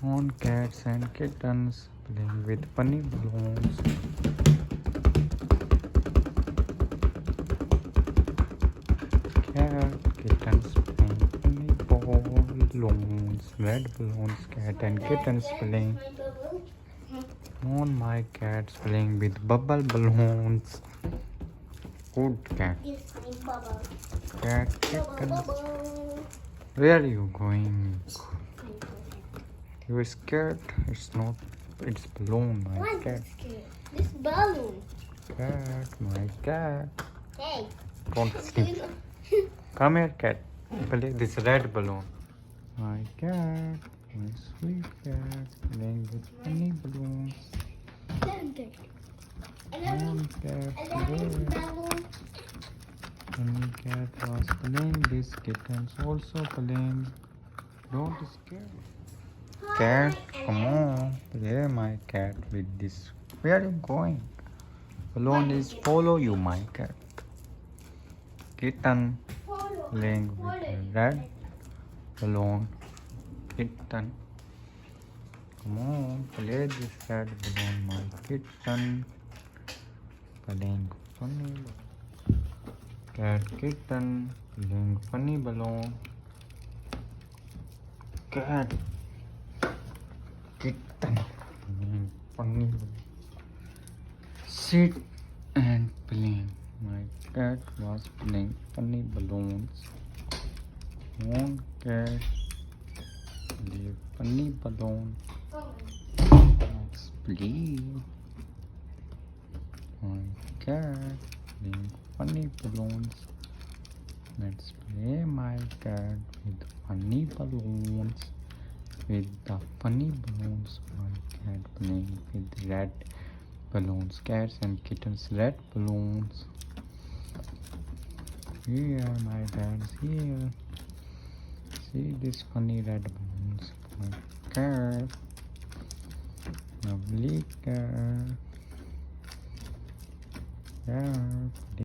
on cats and kittens playing with funny balloons. Cat, kittens playing funny balloons. Red balloons, cat and kittens playing. On my cats playing with bubble balloons. Good cat. Cat, kittens. Where are you going? You're scared? It's not. It's balloon, my cat. This balloon. Cat, my cat. Hey. Don't sleep. Come here, cat. Play this red balloon. My cat, my sweet cat, playing with funny balloons. One cat play. Funny cat was playing. This kitten's also playing. Don't scare. Cat, come on, play my cat with this. Where are you going? Balloon is follow you, my cat. Kitten playing with a red balloon. Kitten, come on, play this red balloon, my kitten. Playing funny balloon. Cat, kitten playing funny balloon. Cat, kitten playing funny balloon. Sit and playing. My cat was playing funny balloons. One cat play funny balloon. Let's play. My cat playing funny balloons. Let's play my cat with funny balloons. With the funny balloons, my cat playing with red balloons. Cats and kittens, red balloons. Here, my dad's here. See these funny red balloons. My cat. Lovely cat. Yeah.